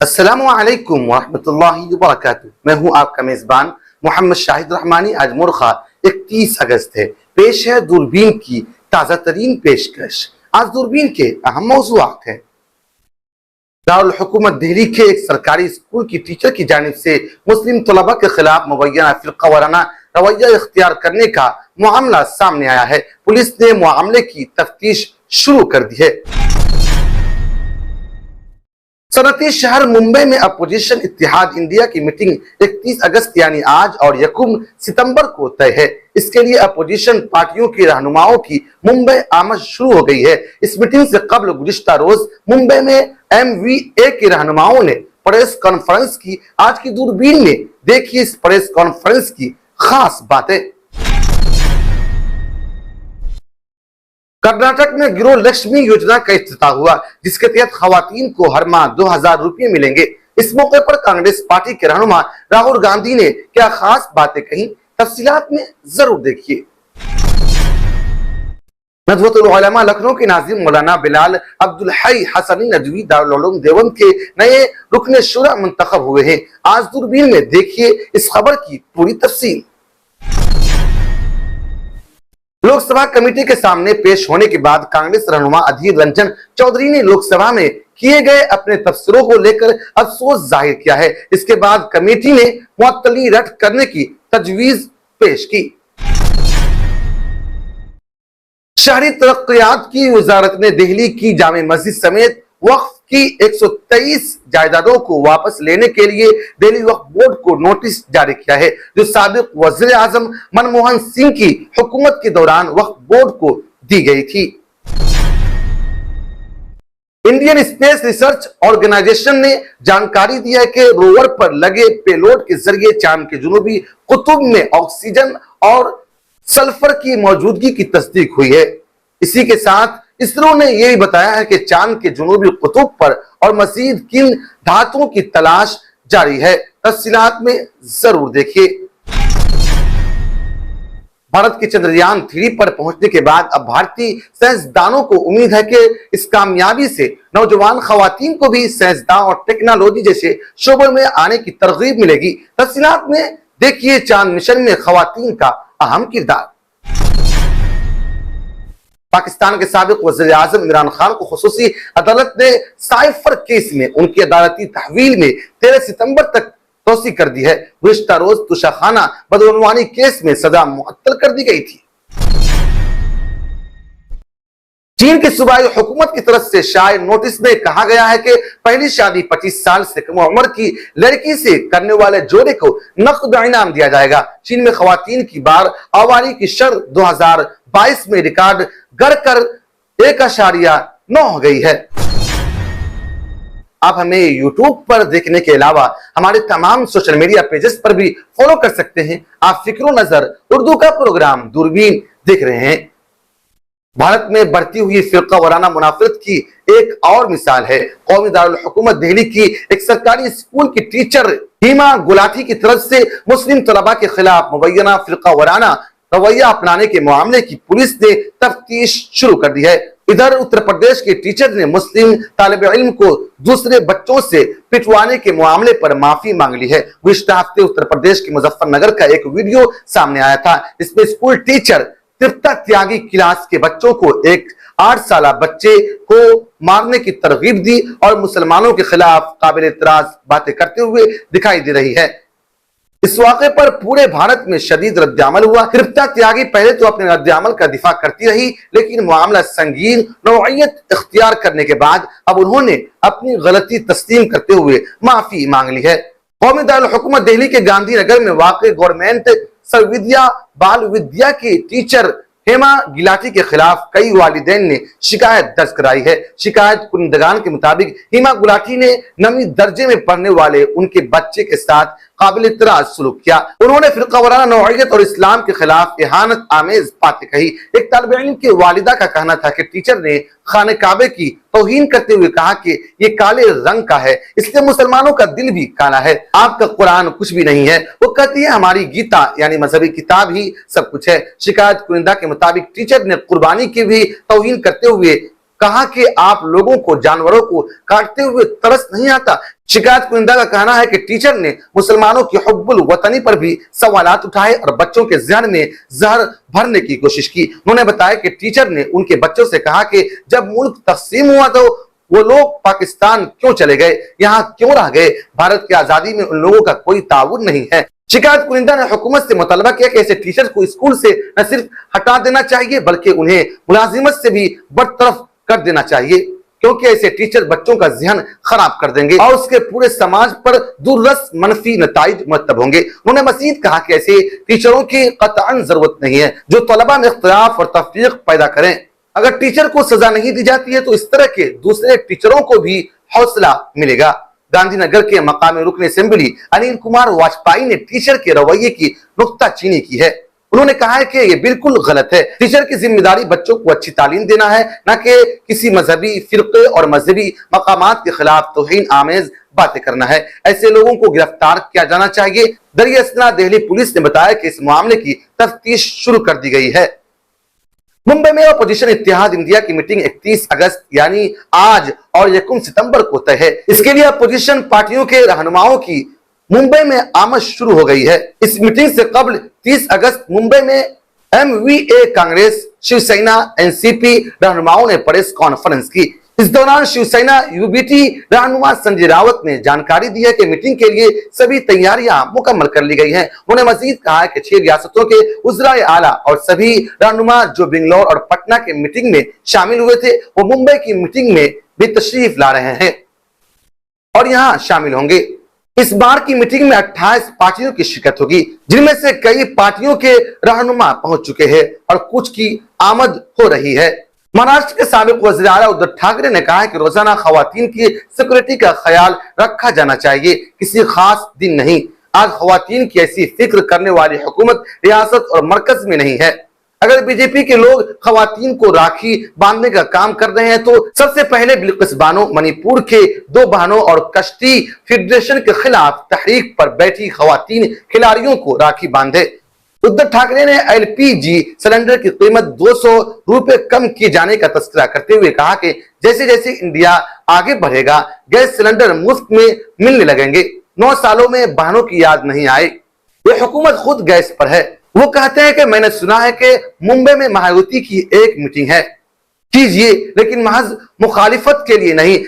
अस्सलामुअलैकुम वरहमतुल्लाहि वबरकातुहू। मैं हूं आपका मेजबान मोहम्मद शाहिद रहमानी। आज मुर्खा 31 अगस्त है। पेश है दूरबीन की ताजा तरीन पेशकश। आज दूरबीन के अहम मौज़ूआत हैं। दारुल हुकूमत दिल्ली के एक सरकारी स्कूल की टीचर की जानिब से मुस्लिम तलबा के खिलाफ मुबैना फिरका वाराना रवैया इख्तियार करने का मामला सामने आया है। पुलिस ने मामले की तफ्तीश शुरू कर दी है। सनती शहर मुंबई में अपोजिशन इत्तेहाद इंडिया की मीटिंग 31 अगस्त यानी आज और 1 सितंबर को तय है। इसके लिए अपोजिशन पार्टियों के रहनुमाओं की मुंबई आमद शुरू हो गई है। इस मीटिंग से कबल गुज़िश्ता रोज मुंबई में MVA के रहनुमाओं ने प्रेस कॉन्फ्रेंस की। आज की दूरबीन में देखिए इस प्रेस कॉन्फ्रेंस की खास बातें। कर्नाटक में गृह लक्ष्मी योजना का इफ्तिताह हुआ, जिसके तहत खवातीन को हर माह 2000 रुपये मिलेंगे। इस मौके पर कांग्रेस पार्टी के रहनुमा राहुल गांधी ने क्या खास बातें कही, तफसीलात में जरूर देखिए। नज़वतुल उलमा लखनऊ के नाज़िम मौलाना बिलाल अब्दुल हई हसनी नदवी दारुल उलूम देवबंद के नए रुकने शुरा मुंतखब हुए हैं। आज दूरबीन में देखिए इस खबर की पूरी तफसील। लोकसभा कमेटी के सामने पेश होने के बाद कांग्रेस रहनुमा अधीर रंजन चौधरी ने लोकसभा में किए गए अपने तबसरों को लेकर अफसोस जाहिर किया है। इसके बाद कमेटी ने मुअत्तली रद्द करने की तजवीज पेश की। शहरी तरक्कियात की वजारत ने दिल्ली की जामे मस्जिद समेत वक्फ की 123 जायदादों को वापस लेने के लिए दिल्ली वक्फ बोर्ड को नोटिस जारी किया है, जो साबिक वज़ीर आज़म मनमोहन सिंह की हुकूमत के दौरान वक्फ बोर्ड को दी गई थी। इंडियन स्पेस रिसर्च ऑर्गेनाइजेशन ने जानकारी दी है कि रोवर पर लगे पेलोड के जरिए चांद के जुनूबी कुतुब में ऑक्सीजन और सल्फर की मौजूदगी की तस्दीक हुई है। इसी के साथ इसरो ने यह भी बताया है कि चांद के जुनूबी कुतुब पर और मजीद किन धातुओं की तलाश जारी है, तफसीलात में जरूर देखिए। भारत के चंद्रयान 3 पर पहुंचने के बाद अब भारतीय साइंसदानों को उम्मीद है कि इस कामयाबी से नौजवान खवातीन को भी साइंसदान और टेक्नोलॉजी जैसे शोबों में आने की तरगीब मिलेगी। तफसीलात में देखिए चांद मिशन में खवातीन का अहम किरदार। पाकिस्तान के साबिक वज़ीर आज़म इमरान खान को खुसूसी अदालत ने साइफर केस में उनकी अदालती तहवील में 13 सितंबर तक तोसी कर दी है। गुज़िश्ता रोज तुशाखाना बदउनवानी केस में सजा मुअत्तल कर दी गई थी। चीन की सूबाई हुकूमत की तरफ से शाये नोटिस में कहा गया है कि पहली शादी 25 साल से कम उम्र की लड़की से करने वाले जोड़े को नक़द इनाम दिया जाएगा। चीन में खवातीन की बार आवारी की शर्त 2022 में रिकॉर्ड गढ़कर 1.9 हो गई है। आप हमें YouTube पर देखने के अलावा हमारे तमाम सोशल मीडिया पेजेस पर भी फॉलो कर सकते हैं। आप फिक्रो नजर उर्दू का प्रोग्राम दूरबीन देख रहे हैं। भारत में बढ़ती हुई फिरका वाराना मुनाफरत की एक और मिसाल है। कौमी दारुल हुकूमत दिल्ली की एक सरकारी स्कूल की टीचर हिमा गुलाटी की तरफ से मुस्लिम तलबा के खिलाफ मुबैना फिरका वाराना रवैया अपनाने के मामले की पुलिस ने तफ्तीश शुरू कर दी है। इधर उत्तर प्रदेश के टीचर ने मुस्लिम तालिब इल्म को दूसरे बच्चों से पिटवाने के मामले पर माफी मांग ली है। गुज़िश्ता हफ्ते उत्तर प्रदेश के मुजफ्फरनगर का एक वीडियो सामने आया था। इसमें स्कूल टीचर तृप्ता त्यागी क्लास के बच्चों को एक 8 साल बच्चे को मारने की तरगीब दी और मुसलमानों के खिलाफ काबिल इतराज बातें करते हुए दिखाई दे रही है। इस वाक़े पर पूरे भारत में शदीद रद्द-ए-अमल हुआ। तृप्ता त्यागी पहले तो अपने रद्द-ए-अमल का दिफा करती रही, लेकिन मामला संगीन नौइयत इख्तियार करने के बाद अब उन्होंने अपनी गलती तस्लीम करते हुए माफी मांग ली है। कौमी दारुल हुकूमत दिल्ली के गांधीनगर में वाक़ गवर्नमेंट सर्वविद्या बाल विद्या की टीचर हेमा गिलाटी के खिलाफ कई वालिदैन ने शिकायत दर्ज कराई है। शिकायत कुनिंदगान के मुताबिक हिमा गुलाटी ने 9वीं दर्जे में पढ़ने वाले उनके बच्चे के साथ काबिल इतराज सलूक किया। उन्होंने फिरका वाराना नौइयत और इस्लाम के खिलाफ इहानत आमेज बातें कही। एक तालिब इल्म की वालिदा का कहना था कि टीचर ने खाने काबे की तौहीन करते हुए कहा कि ये काले रंग का है, इसलिए मुसलमानों का दिल भी काला है। आपका कुरान कुछ भी नहीं है। वो कहती है हमारी गीता यानी मजहबी किताब ही सब कुछ है। शिकायत कुनिंदा के मुताबिक टीचर ने कुर्बानी की भी तौहीन करते हुए कहा कि आप लोगों को जानवरों को काटते हुए तरस नहीं आता। शिकायत कुनिंदा का कहना है कि टीचर ने मुसलमानों की हुब्बुल वतनी पर भी सवालात उठाए और बच्चों के ज़हन में जहर भरने की कोशिश की। उन्होंने बताया कि टीचर ने उनके बच्चों से कहा कि जब मुल्क तकसीम हुआ तो वो लोग पाकिस्तान क्यों चले गए, यहाँ क्यों रह गए, भारत की आजादी में उन लोगों का कोई ताउन नहीं है। शिकायत कुनिंदा ने हुकूमत से मुतालबा किया कि ऐसे टीचर को स्कूल से न सिर्फ हटा देना चाहिए बल्कि उन्हें मुलाजिमत से भी बरतरफ कर देना चाहिए, क्योंकि ऐसे टीचर बच्चों का ज़हन खराब कर देंगे और उसके पूरे समाज पर दुर्रस मनफी नताइज मुरतब होंगे। उन्होंने मजीद कहा कि ऐसे टीचरों की कतअन जरूरत नहीं है जो तलबा में इख्तिलाफ और तफरीक पैदा करें। अगर टीचर को सजा नहीं दी जाती है तो इस तरह के दूसरे टीचरों को भी हौसला मिलेगा। गांधीनगर के मकामी रुकन असेंबली अनिल कुमार वाजपेयी ने टीचर के रवैये की नुक्ताचीनी की है। उन्होंने कहा है कि यह बिल्कुल गलत है। टीचर की जिम्मेदारी बच्चों को अच्छी तालीम देना है, न कि किसी मजहबी फिरके और मजहबी मकामात के खिलाफ तौहीन आमेज बातें करना है। ऐसे लोगों को गिरफ्तार किया जाना चाहिए। दरिया इस्तना दिल्ली पुलिस ने बताया कि इस मामले की तफ्तीश शुरू कर दी गई है। मुंबई में अपोजिशन इत्तेहाद इंडिया की मीटिंग 31 अगस्त यानी आज और 1 सितंबर को तय है। इसके लिए अपोजिशन पार्टियों के रहनुमाओं की मुंबई में आमद शुरू हो गई है। इस मीटिंग से कबल 30 अगस्त मुंबई में MVA कांग्रेस, शिवसेना, NCP रहनुमाओं ने प्रेस कॉन्फ्रेंस की। इस दौरान शिवसेना UBT रहनुमा संजय रावत ने जानकारी दी है कि मीटिंग के लिए सभी तैयारियां मुकम्मल कर ली गई हैं। उन्होंने मजीद कहा है कि 6 रियासतों के उज़राए आला और सभी रहनुमा जो बेंगलोर और पटना के मीटिंग में शामिल हुए थे वो मुंबई की मीटिंग में भी तशरीफ ला रहे हैं और यहाँ शामिल होंगे। इस बार की मीटिंग में 28 पार्टियों की शिरकत होगी, जिनमें से कई पार्टियों के रहनुमा पहुंच चुके हैं और कुछ की आमद हो रही है। महाराष्ट्र के साबिक वज़ीर आला उद्धव ठाकरे ने कहा है कि रोजाना खवातीन की सिक्योरिटी का ख्याल रखा जाना चाहिए, किसी खास दिन नहीं। आज खवातीन की ऐसी फिक्र करने वाली हुकूमत रियासत और मरकज में नहीं है। अगर बीजेपी के लोग खवातीन को राखी बांधने का काम कर रहे हैं तो सबसे पहले बिल्किस बानो मणिपुर के 2 बहनों और कश्ती फेडरेशन के खिलाफ तहरीक पर बैठी खवातीन खिलाड़ियों को राखी बांधे। उद्धव ठाकरे ने LPG सिलेंडर की कीमत 200 रुपए कम किए जाने का तस्करा करते हुए कहा कि जैसे जैसे इंडिया आगे बढ़ेगा गैस सिलेंडर मुफ्त में मिलने लगेंगे। 9 सालों में बहनों की याद नहीं आई। ये हुकूमत खुद गैस पर है। वो कहते हैं कि मैंने सुना है कि मुंबई में महायुति की एक मीटिंग है, कीजिए लेकिन महज मुखालिफत के लिए नहीं।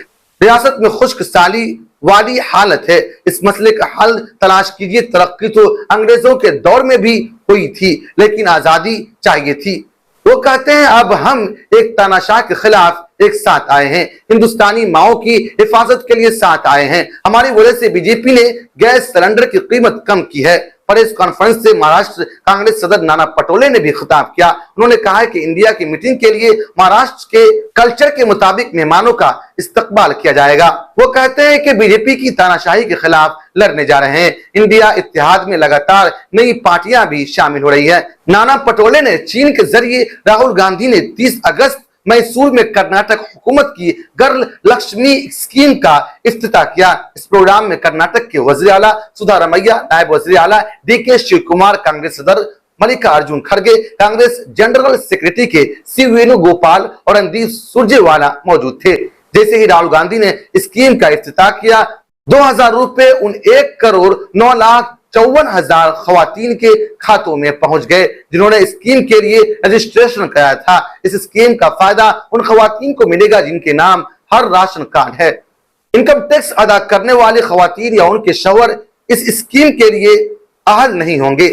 रियासत में खुश्क साली वाली हालत है, इस मसले का हल तलाश कीजिए। तरक्की तो अंग्रेजों के दौर में भी हुई थी लेकिन आजादी चाहिए थी। वो कहते हैं अब हम एक तानाशाह के खिलाफ एक साथ आए हैं, हिंदुस्तानी माओ की हिफाजत के लिए साथ आए हैं। हमारी वजह से बीजेपी ने गैस सिलेंडर की कीमत कम की है। प्रेस कॉन्फ्रेंस से महाराष्ट्र कांग्रेस सदर नाना पटोले ने भी खिताब किया। उन्होंने कहा है कि इंडिया की मीटिंग के लिए महाराष्ट्र के कल्चर के मुताबिक मेहमानों का इस्तकबाल किया जाएगा। वो कहते हैं कि बीजेपी की तानाशाही के खिलाफ लड़ने जा रहे हैं। इंडिया इत्तेहाद में लगातार नई पार्टियां भी शामिल हो रही है। नाना पटोले ने चीन के जरिए राहुल गांधी ने 30 अगस्त मैसूर में कर्नाटक हुकूमत की गर्ल लक्ष्मी स्कीम का इफ्तिताह किया। इस प्रोग्राम में कर्नाटक के वज़ीर आला सुधारमैया, नायब वज़ीर आला DK शिव कुमार, कांग्रेस सदर मल्लिकार्जुन खड़गे, कांग्रेस जनरल सेक्रेटरी के सी वेणुगोपाल और रणदीप सुरजेवाला मौजूद थे। जैसे ही राहुल गांधी ने स्कीम का इफ्तिताह किया 2000 रुपए उन 1,09,54,000 खवातीन के खातों में पहुंच गए जिन्होंने स्कीम के लिए रजिस्ट्रेशन कराया था। इस स्कीम का फायदा उन खवातीन को मिलेगा जिनके नाम हर राशन कार्ड है। इनकम टैक्स अदा करने वाले खवातीन या उनके शौहर इस स्कीम के लिए अहल नहीं होंगे।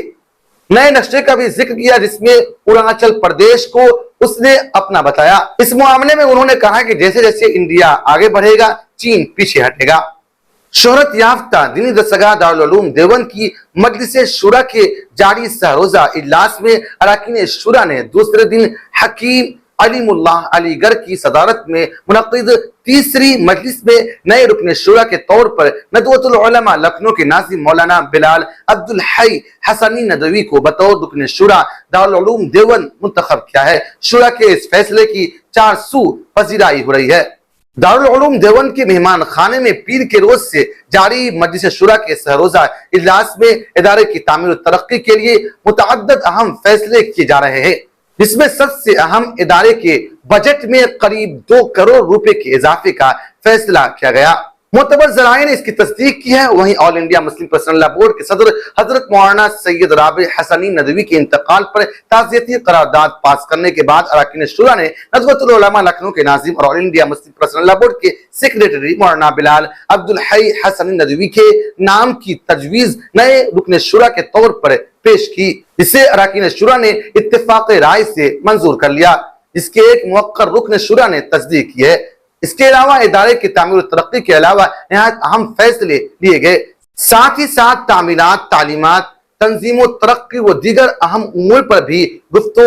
नए नक्शे का भी जिक्र किया जिसमें अरुणाचल प्रदेश को उसने अपना बताया। इस मामले में उन्होंने कहा कि जैसे जैसे इंडिया आगे बढ़ेगा चीन पीछे हटेगा। शोहरत याफ्ता दीनी दरसगाह दारुल उलूम देवबंद की मजलिस शुरा के जारी सहरोजा इजलास में अरकान शुरा ने दूसरे दिन हकीम अलीमुल्लाह अलीगढ़ की सदारत में मुनक्किद तीसरी मजलिस में नए रुकन शुरा के तौर पर नदवतुल उलमा लखनऊ के नाज़िम मौलाना बिलाल अब्दुल हई हसनी नदवी को बतौर रुकन शुरा दारुल उलूम देवबंद मुंतखब किया है। शुरा के इस फैसले की 400 पजीराई हो रही है। दारुल उलूम देवबंद के मेहमान खाने में पीर के रोज से जारी मजलिस शुरा के सहरोजा इजलास में इदारे की तामीर और तरक्की के लिए मुतअद्दिद अहम फैसले किए जा रहे हैं, जिसमें सबसे अहम इदारे के बजट में करीब 2 करोड़ रुपए के इजाफे का फैसला किया गया। मोतबर जराए ने इसकी तस्दीक की है। वहीं all India Muslim personal law board के सदर हजरत मौलाना सैयद राबी हसनी नदवी के इंतकाल पर ताज़ियती करारदाद पास करने के बाद अरकान शुरा ने नज़वतुल उलमा लखनऊ के नाजिम और all India Muslim personal law board के सेक्रेटरी मौलाना बिलाल अब्दुल हई हसनी नदवी के नाम की तजवीज नए रुकन शुरा के तौर पर पेश की, जिसे अरकान शुरा ने इत्तेफाक राय से मंजूर कर लिया। इसके एक मुवक्कर रुकन शुरा ने तस्दीक की है। इसके अलावा इदारे की तामीर और तरक्की के अलावा निहायत अहम फैसले लिए गए। साथ ही साथ तामीलात, तालीमात, तंजीम और तरक्की व दीगर अहम उमूर पर भी गुफ्तो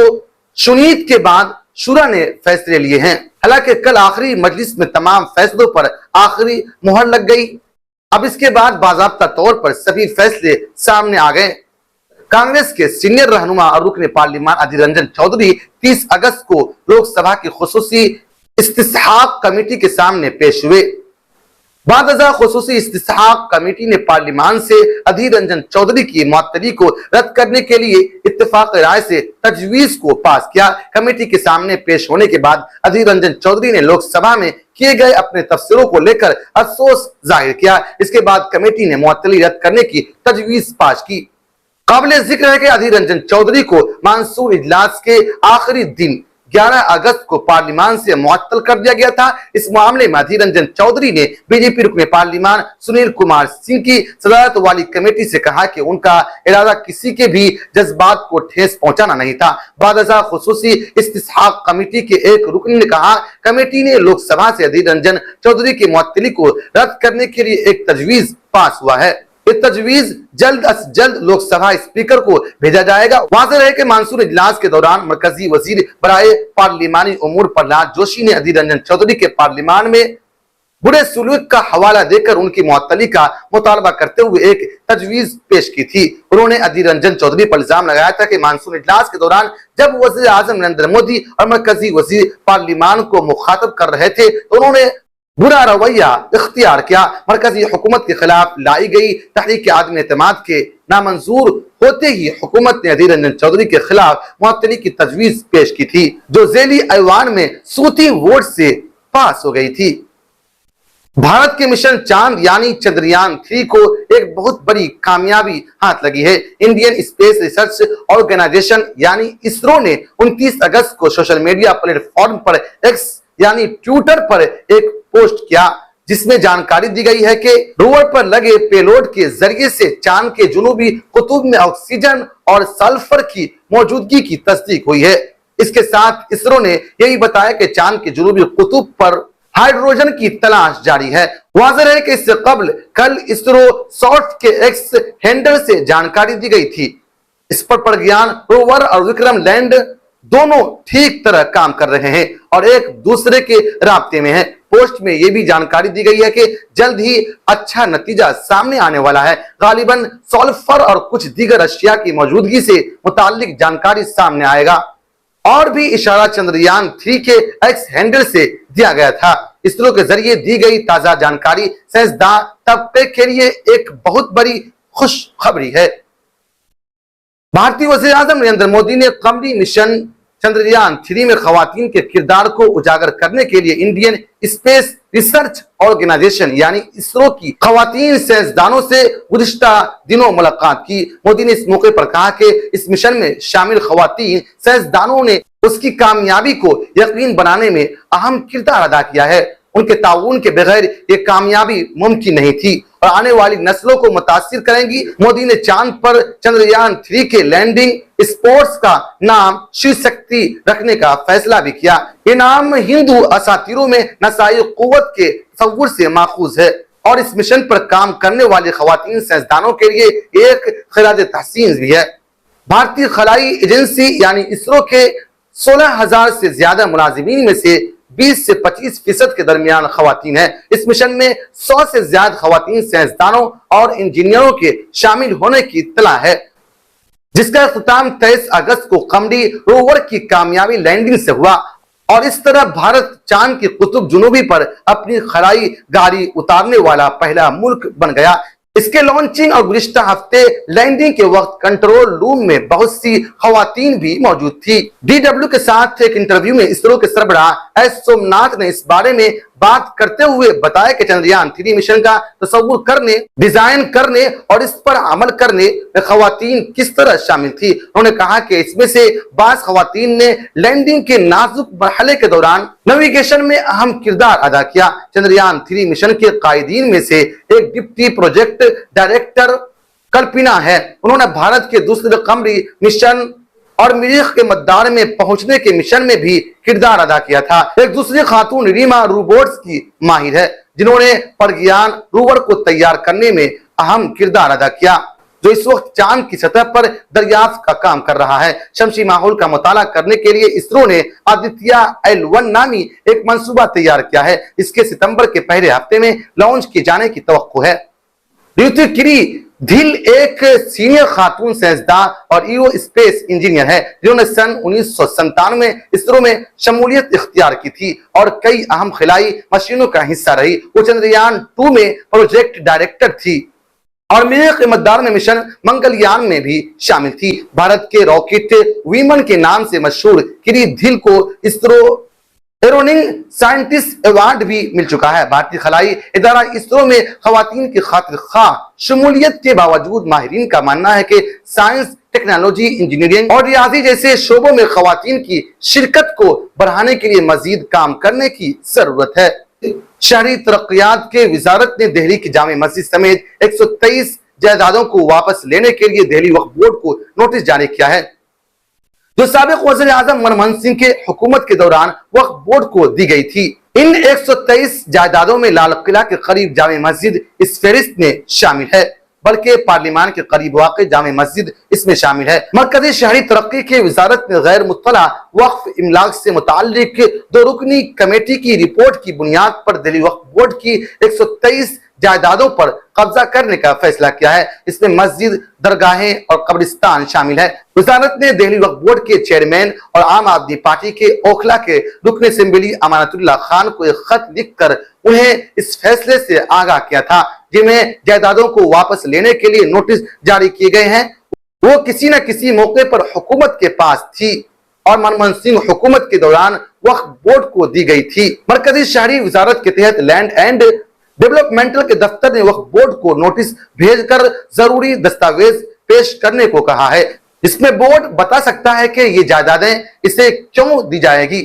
शुनीद के बाद शुरा ने फैसले लिए हैं। हालांकि कल आखिरी मजलिस में तमाम फैसलों पर आखिरी मुहर लग गई। अब इसके बाद बाज़ाब्ता तौर पर सभी फैसले सामने आ गए। कांग्रेस के सीनियर रहनुमा और रुकन पार्लिमान अधीर रंजन चौधरी 30 अगस्त को लोकसभा की खुसूसी इस्तिस्हाक कमेटी के सामने पेश हुए। बादअज़ा खुसूसी इस्तिस्हाक कमेटी ने पार्लिमान से अधीर रंजन चौधरी की मुअत्तली को रद्द करने के लिए इत्तेफाक राय से तजवीज को पास किया। कमेटी के सामने पेश होने के बाद अधीर रंजन चौधरी ने लोकसभा में किए गए अपने तफसीरों को लेकर अफसोस जाहिर किया। इसके बाद कमेटी ने मुअत्तली रद्द करने की तजवीज पास की। काबिल जिक्र है कि अधीर रंजन चौधरी को मानसून इजलास के आखिरी दिन 11 अगस्त को पार्लिमान से मुअत्तल कर दिया गया था। इस मामले में अधीर रंजन चौधरी ने बीजेपी रुकन पार्लिमान सुनील कुमार सिंह की सदारत वाली कमेटी से कहा कि उनका इरादा किसी के भी जज्बात को ठेस पहुंचाना नहीं था। बादअज़ा खुसूसी इस्तिस्हाक कमेटी के एक रुकन ने कहा, कमेटी ने लोकसभा से अधीर रंजन चौधरी की मुअत्तली को रद्द करने के लिए एक तजवीज पास हुआ है। ये तजवीज जल्द अज जल्द लोकसभा स्पीकर को भेजा जाएगा। वाज़ेह है कि मानसून इजलास के दौरान मरकजी वजीर बराए पार्लिमानी उमूर प्रहलाद जोशी ने अधीर रंजन चौधरी के पार्लिमान में बुरे सलूक का हवाला देकर उनकी मुअत्तली का मुतालबा करते हुए एक तजवीज पेश की थी। उन्होंने अधीर रंजन चौधरी पर इल्जाम लगाया था कि मानसून इजलास के दौरान जब वज़ीर आज़म नरेंद्र मोदी और मरकजी वजीर पार्लिमान को मुखातब कर रहे थे तो उन्होंने बुरा रवैया इख्तियार किया। मरकजी हुकूमत के खिलाफ लाई गई तहरीक आदम एतमाद के नामंजूर होते ही हुकूमत ने अधीर रंजन चौधरी के खिलाफ मुअत्तली की तजवीज पेश की थी, जो ज़ेली ऐवान में सूती वोट से पास हो गई थी। भारत के मिशन चांद यानी चंद्रयान 3 को एक बहुत बड़ी कामयाबी हाथ लगी है। इंडियन स्पेस रिसर्च ऑर्गेनाइजेशन यानी इसरो ने 29 अगस्त को सोशल मीडिया प्लेटफॉर्म पर एक्स यानी ट्विटर पर एक पोस्ट किया, जिसमें जानकारी दी गई है कि रोवर पर लगे पेलोड के जरिए से चांद के जुनूबी कुतुब में ऑक्सीजन और सल्फर की मौजूदगी की तस्दीक हुई है। इसके साथ इसरो ने यही बताया कि चांद के जुनूबी कुतुब पर हाइड्रोजन की तलाश जारी है। वाज़ेह है कि इससे कबल कल इसरो सॉफ्ट के एक्स हैंडल से जानकारी दी गई थी। इस पर प्रज्ञान रोवर और विक्रम लैंड दोनों ठीक तरह काम कर रहे हैं और एक दूसरे के राब्ते में हैं। पोस्ट में यह भी जानकारी दी गई है कि जल्द ही अच्छा नतीजा सामने आने वाला है। गालिबन सल्फर और कुछ दीगर अशिया की मौजूदगी से मुताल्लिक जानकारी सामने आएगा। और भी इशारा चंद्रयान 3 के एक्स हैंडल से दिया गया था। इसरो के जरिए दी गई ताजा जानकारी साइंसदां तबके के लिए एक बहुत बड़ी खुशखबरी है। भारतीय वज़ीर आज़म नरेंद्र मोदी ने कमरी मिशन चंद्रयान 3 में खवातीन के किरदार को उजागर करने के लिए इंडियन स्पेस रिसर्च ऑर्गेनाइजेशन यानी इसरो की खवातीन साइंसदानों से गुज़िश्ता दिनों मुलाकात की। मोदी ने इस मौके पर कहा कि इस मिशन में शामिल खवातीन साइंसदानों ने उसकी कामयाबी को यकीन बनाने में अहम किरदार अदा किया है। उनके ताउन के बगैर ये कामयाबी मुमकिन नहीं थी और आने वाली नस्लों को मुतासिर करेंगी। मोदी ने चांद पर चंद्रयान 3 के लैंडिंग स्पोर्ट्स का नाम शिव शक्ति रखने का फैसला भी किया। ये नाम हिंदू असातिरों में नसाई कुव्वत के तस्वुर से माखूज है और इस मिशन पर काम करने वाले खवातीन साइंसदानों के लिए एक खिराज तहसीन भी है। भारतीय खलाई एजेंसी यानी इसरो के 16,000 से ज्यादा मुलाजिमीन में से 20 से 25% के दरमियान खवातीन है। इस मिशन में 100 से ज्यादा खवातीन साइंसदानों और इंजीनियरों के शामिल होने की इत्तला है, जिसका इख्तिताम 23 अगस्त को कमरी रोवर की कामयाबी लैंडिंग से हुआ और इस तरह भारत चांद की कुतुब जुनूबी पर अपनी खलाई गाड़ी उतारने वाला पहला मुल्क बन गया। इसके लॉन्चिंग और गुज़िश्ता हफ्ते लैंडिंग के वक्त कंट्रोल रूम में बहुत सी खवातीन भी मौजूद थी। DW के साथ एक इंटरव्यू में इसरो के सरबराह एस सोमनाथ ने इस बारे में बात करते हुए बताया कि चंद्रयान 3 मिशन का तस्वुर करने, डिजाइन करने और इस पर अमल करने में खवातीन किस तरह शामिल थी। उन्होंने कहा कि इसमें से बाज़ खवातीन ने लैंडिंग के नाजुक मरहले के दौरान नेविगेशन में अहम किरदार अदा किया। चंद्रयान 3 मिशन के कायदीन में से एक डिप्टी प्रोजेक्ट डायरेक्टर कल्पना है। उन्होंने भारत के दूसरे कमरी मिशन और मरीख के मद्दार में पहुंचने के मिशन में भी किरदार अदा किया था। एक दूसरी खातून रीमा रोबोट्स की माहिर है, जिन्होंने प्रज्ञान रोवर को तैयार करने में अहम किरदार अदा किया, जो इस वक्त चांद की सतह पर दरियाफ्त का काम कर रहा है। शमसी माहौल का मुताला करने के लिए इसरो ने आदित्य L1 नामी एक मंसूबा तैयार किया है। इसके सितंबर के पहले हफ्ते में लॉन्च किए जाने की तवक्को है। द्वितीय किरी धिल एक सीनियर खातून साइंसदान और एरो स्पेस इंजीनियर है, जिन्होंने सन 1997 में इसरो में शमूलियत इख्तियार की थी और कई अहम खिलाई मशीनों का हिस्सा रही। वो चंद्रयान 2 में प्रोजेक्ट डायरेक्टर थी और मरीख के मद्दार में मिशन मंगलयान में भी शामिल थी। भारत के रॉकेट वीमन के नाम से मशहूर किरी धिल को इसरो एरोनिंग साइंटिस्ट अवार्ड भी मिल चुका है। भारतीय खलाई इदारा इसरो में खवातीन की खातिर खा शमूलियत के बावजूद माहिरीन का मानना है कि साइंस, टेक्नोलॉजी, इंजीनियरिंग और रियाजी जैसे शोबों में खवातीन की शिरकत को बढ़ाने के लिए मजीद काम करने की जरूरत है। शहरी तरक्कियात के वजारत ने दिल्ली की जामे मस्जिद समेत 123 जायदादों को वापस लेने के लिए दिल्ली वक्फ बोर्ड को नोटिस जारी किया है, जो साबिक वज़ीर आज़म मनमोहन सिंह के हुकूमत के दौरान वक्फ बोर्ड को दी गई थी। इन 123 जायदादों में लाल किला के करीब जामे मस्जिद इस फहरिस्त में शामिल है, बल्कि पार्लियामान के करीब वाक़ जामे मस्जिद इसमें शामिल है। मरकजी शहरी तरक्की की वजारत ने गैर मुत्तला वक्फ इमलाक से मुताल्लिक 2 रुकनी कमेटी की रिपोर्ट की बुनियाद पर दिल्ली वक्फ बोर्ड की 123 जायदादों पर कब्जा करने का फैसला किया है। इसमें मस्जिद, दरगाहें और कब्रिस्तान शामिल है। वजारत ने दिल्ली वक्फ बोर्ड के चेयरमैन और आम आदमी पार्टी के ओखला के रुकन असेंबली अमानतुल्लाह खान को एक खत लिखकर उन्हें इस फैसले से आगाह किया था, जिन्हें जायदादों को वापस लेने के लिए नोटिस जारी किए गए हैं। वो किसी न किसी मौके पर हुकूमत के पास थी और मनमोहन सिंह हुकूमत के दौरान वक्फ बोर्ड को दी गई थी। मरकजी शहरी वजारत के तहत लैंड एंड डेवलपमेंटल के दफ्तर ने वक्फ बोर्ड को नोटिस भेजकर जरूरी दस्तावेज पेश करने को कहा है, जिसमें बोर्ड बता सकता है कि ये जायदादें इसे क्यों दी जाएगी।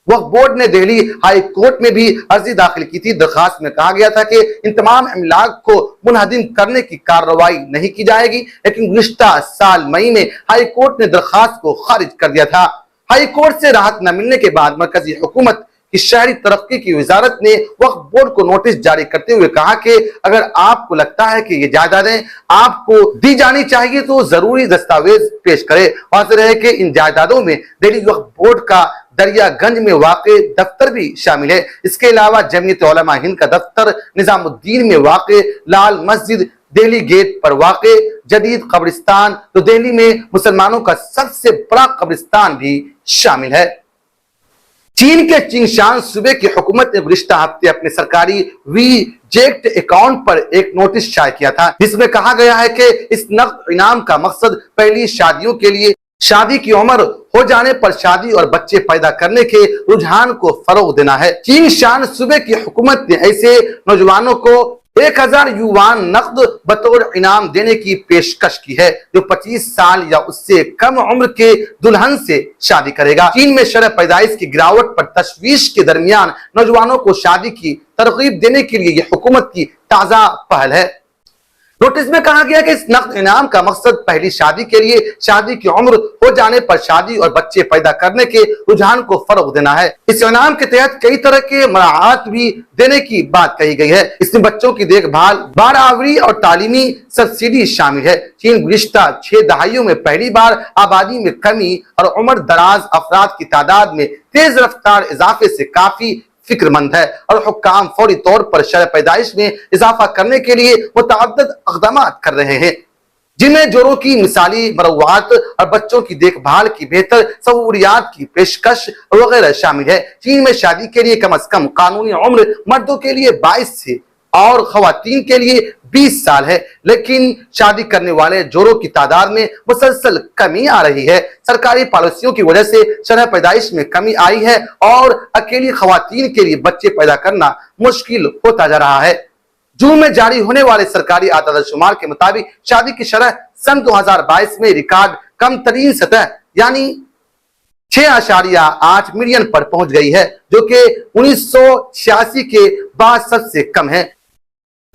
वक्फ बोर्ड ने दिल्ली हाई कोर्ट में भी अर्जी दाखिल की थी। दरखास्त में कहा गया था कि इन तमाम इमलाक को मुनहदिम करने की कार्रवाई नहीं की जाएगी, लेकिन गुज़िश्ता साल मई में हाई कोर्ट ने दरखास्त को खारिज कर दिया था। हाई कोर्ट से राहत न मिलने के बाद मरकजी हुकूमत कि शहरी तरक्की की वजारत ने वक्फ बोर्ड को नोटिस जारी करते हुए कहा कि अगर आपको लगता है कि ये जायदादें आपको दी जानी चाहिए तो जरूरी दस्तावेज पेश करें। वाज़ेह है कि इन जायदादों में दिल्ली वक्फ बोर्ड का दरियागंज में वाक़े दफ्तर भी शामिल है। इसके अलावा जमीयत उलमा हिंद का दफ्तर, निजामुद्दीन में वाक़े लाल मस्जिद, दिल्ली गेट पर वाक़े जदीद कब्रिस्तान, तो दिल्ली में मुसलमानों का सबसे बड़ा कब्रिस्तान भी शामिल है। चीन के चिंगशान सूबे की हुकूमत ने गुज़िश्ता हफ्ते अपने सरकारी वीजेट अकाउंट पर एक नोटिस शाया किया था, जिसमें कहा गया है कि इस नक़द इनाम का मकसद पहली शादियों के लिए शादी की उम्र हो जाने पर शादी और बच्चे पैदा करने के रुझान को फरोग देना है। चिंगशान सूबे की हुकूमत ने ऐसे नौजवानों को 1000 युवान नकद बतौर इनाम देने की पेशकश की है, जो 25 साल या उससे कम उम्र के दुल्हन से शादी करेगा। चीन में शरह पैदाइश की गिरावट पर तशवीश के दरमियान नौजवानों को शादी की तरगीब देने के लिए यह हुकूमत की ताजा पहल है। नोटिस में कहा गया कि इस नकद इनाम का मकसद पहली शादी के लिए शादी की उम्र हो जाने पर शादी और बच्चे पैदा करने के रुझान को फरोग देना है। इस इनाम के तहत कई तरह के मराहत भी देने की बात कही गई है। इसमें बच्चों की देखभाल, बारहवीं और तालीमी सब्सिडी शामिल है। चीन गुज़िश्ता 6 दहाइयों में पहली बार आबादी में कमी और उम्र दराज अफराद की तादाद में तेज रफ्तार इजाफे से काफी फिक्रमंद है और हुक्काम फौरी तौर पर शरह पैदाइश में इजाफा करने के लिए मुतअद्दिद इक़दामात कर रहे हैं, जिनमें जोरों की मिसाली मरवात और बच्चों की देखभाल की बेहतर सहूलियात की पेशकश वगैरह शामिल है। चीन में शादी के लिए कम अज कम कानूनी उम्र मर्दों के लिए 22 से और खवातीन के लिए 20 साल है, लेकिन शादी करने वाले जोड़ों की तादाद में मुसलसल कमी आ रही है। सरकारी पॉलिसियों की वजह से शरह पैदाइश में कमी आई है और अकेली खवातीन के लिए बच्चे पैदा करना मुश्किल होता जा रहा है। जून में जारी होने वाले सरकारी आदादशुमार के मुताबिक शादी की शरह सन 2022 में रिकॉर्ड कम तरीन सतह यानी 6.8 मिलियन पर पहुंच गई है, जो कि 1986 के बाद सबसे कम है।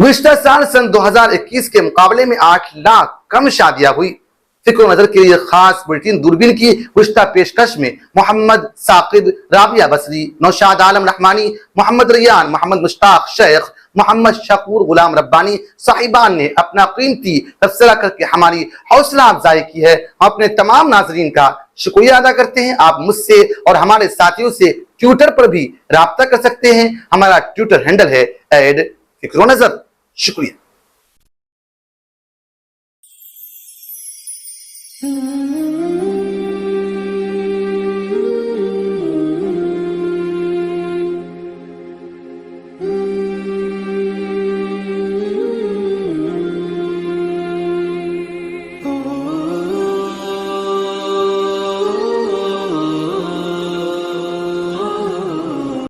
गुज़िश्ता साल सन 2021 के मुकाबले में 8 लाख कम शादियां हुई। फिक्र नजर के लिए खास बुलेटिन दूरबीन की गुज़िश्ता पेशकश में मोहम्मद साकिब, राबिया बसरी, नौशाद आलम रहमानी, मोहम्मद रियान, मोहम्मद मुश्ताक शेख, मोहम्मद शकूर गुलाम रब्बानी साहिबान ने अपना कीमती तबसरा करके हमारी हौसला अफजाई की है। हम अपने तमाम नाजरीन का शुक्रिया अदा करते हैं। आप मुझसे और हमारे साथियों से ट्विटर पर भी राब्ता कर सकते हैं। हमारा ट्विटर हैंडल है @फिक्रो-नजर। शुक्रिया।